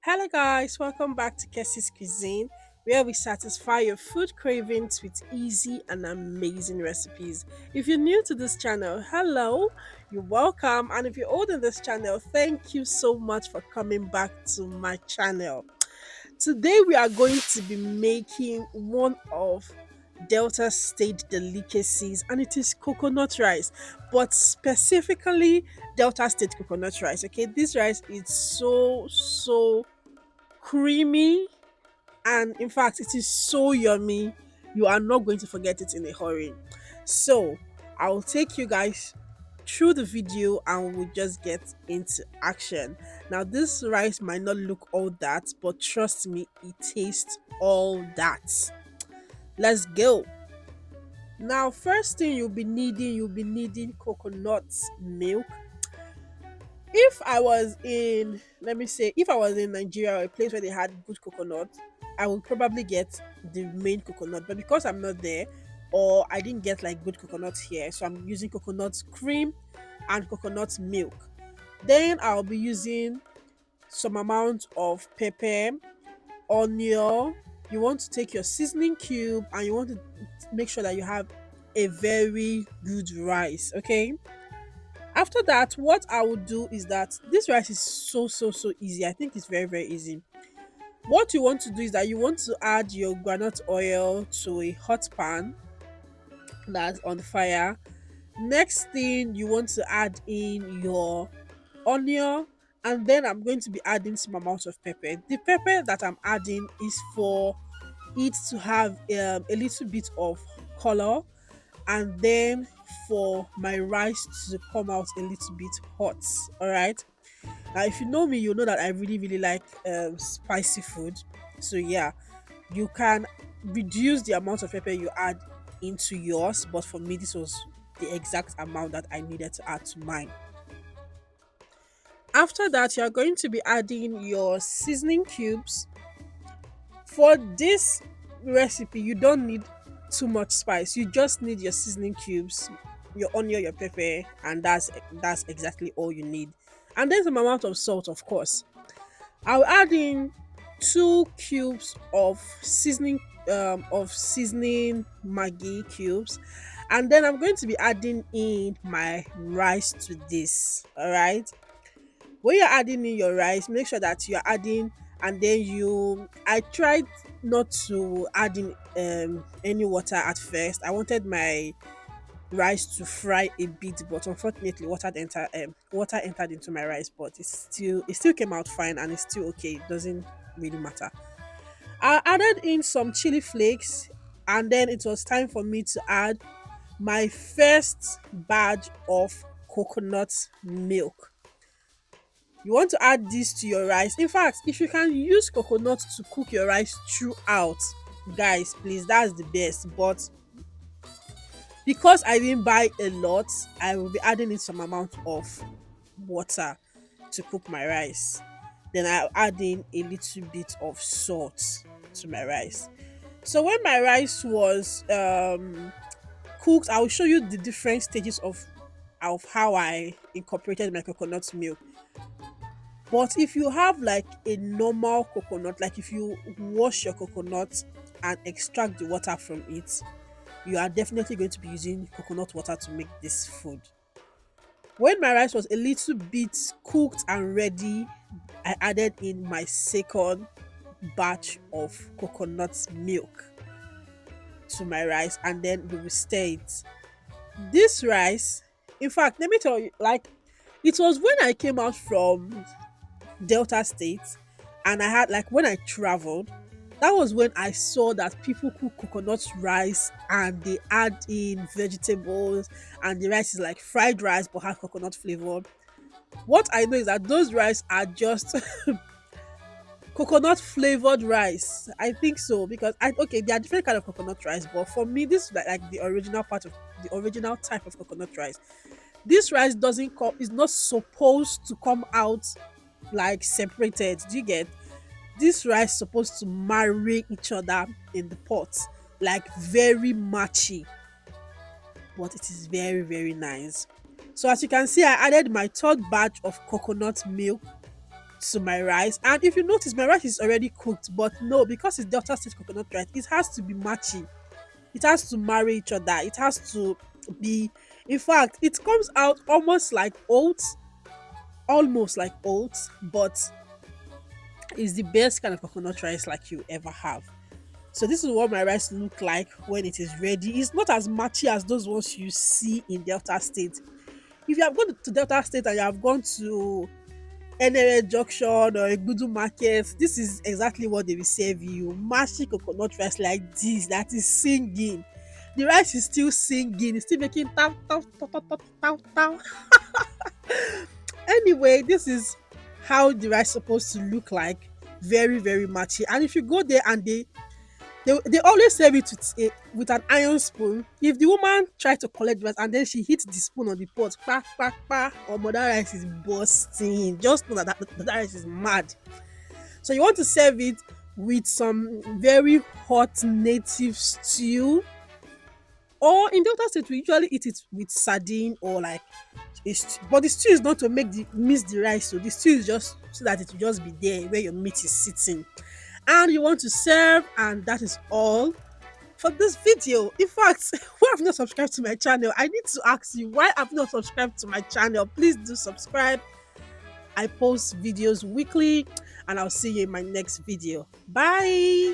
Hello, guys, welcome back to Kessie's Cuisine, where we satisfy your food cravings with easy and amazing recipes. If you're new to this channel, hello, you're welcome. And if you're old in this channel, thank you so much for coming back to my channel. Today, we are going to be making one of Delta State delicacies, and it is coconut rice, but specifically Delta State coconut rice. Okay, this rice is so creamy, and in fact it is so yummy. You are not going to forget it in a hurry. So I'll take you guys through the video and we'll just get into action. Now, this rice might not look all that, but trust me, it tastes all that. Let's go. Now, first thing you'll be needing coconut milk. If I was in, let me say, if I was in Nigeria or a place where they had good coconut, I would probably get the main coconut. But because I'm not there, or I didn't get like good coconut here, so I'm using coconut cream and coconut milk. Then I'll be using some amount of pepper, onion. You want to take your seasoning cube and you want to make sure that you have a very good rice, okay? After that, what I would do is that this rice is so easy. I think it's very easy. What you want to do is that you want to add your granite oil to a hot pan that's on fire. Next thing, you want to add in your onion, and then I'm going to be adding some amount of pepper. The pepper that I'm adding is for it to have a little bit of color, and then for my rice to come out a little bit hot. All right. Now, if you know me, you know that I really like spicy food. So yeah, you can reduce the amount of pepper you add into yours, but for me, this was the exact amount that I needed to add to mine. After that, you are going to be adding your seasoning cubes. For this recipe, you don't need too much spice. You just need your seasoning cubes, your onion, your pepper, and that's exactly all you need. And then some amount of salt, of course. I'll add in 2 cubes of seasoning Maggi cubes, and then I'm going to be adding in my rice to this. All right. When you're adding in your rice, make sure that you're adding, and then I tried not to add in any water at first. I wanted my rice to fry a bit, but unfortunately water entered into my rice, but it still came out fine and it's still okay. It doesn't really matter. I added in some chili flakes, and then it was time for me to add my first batch of coconut milk. You want to add this to your rice. In fact, if you can use coconut to cook your rice throughout, guys, please, that's the best. But because I didn't buy a lot, I will be adding in some amount of water to cook my rice. Then I'll add in a little bit of salt to my rice. So when my rice was cooked, I will show you the different stages of how I incorporated my coconut milk. But if you have like a normal coconut, like if you wash your coconut and extract the water from it, you are definitely going to be using coconut water to make this food. When my rice was a little bit cooked and ready, I added in my second batch of coconut milk to my rice, and then we will stir it. This rice, in fact, let me tell you, like, it was when I came out from Delta State, and I had, like, when I traveled, that was when I saw that people cook coconut rice and they add in vegetables, and the rice is like fried rice but has coconut flavor. What I know is that those rice are just coconut flavored rice. I think so, because I okay, there are different kind of coconut rice, but for me, this is like the original part of the original type of coconut rice. This rice doesn't come is not supposed to come out like separated. Do you get? This rice supposed to marry each other in the pot, like very matchy, but it is very nice. So as you can see, I added my third batch of coconut milk to my rice. And if you notice, my rice is already cooked, but no, because it's Delta State coconut rice, it has to be matchy. It has to marry each other. It has to be, in fact, it comes out almost like oats, but it's the best kind of coconut rice like you ever have. So this is what my rice look like when it is ready. It's not as matchy as those ones you see in Delta State. If you have gone to Delta State and you have gone to NRA Junction or Egbudu Market, this is exactly what they will serve you. Mashy coconut rice like this that is singing. The rice is still singing, it's still making tap tap tap tap tap tap tap. Anyway, this is how the rice supposed to look like. Very, very matchy. And if you go there and they always serve it with an iron spoon. If the woman try to collect the rice and then she hits the spoon on the pot, pa pa pa, or mother rice is bursting. Just know that rice is mad. So you want to serve it with some very hot native stew. Or in Delta State, we usually eat it with sardine or like but the stew is not to make the miss the rice. So the stew is just so that it will just be there where your meat is sitting. And you want to serve, and that is all for this video. In fact, why have you not subscribed to my channel? I need to ask you, why have you not subscribed to my channel? Please do subscribe. I post videos weekly, and I'll see you in my next video. Bye.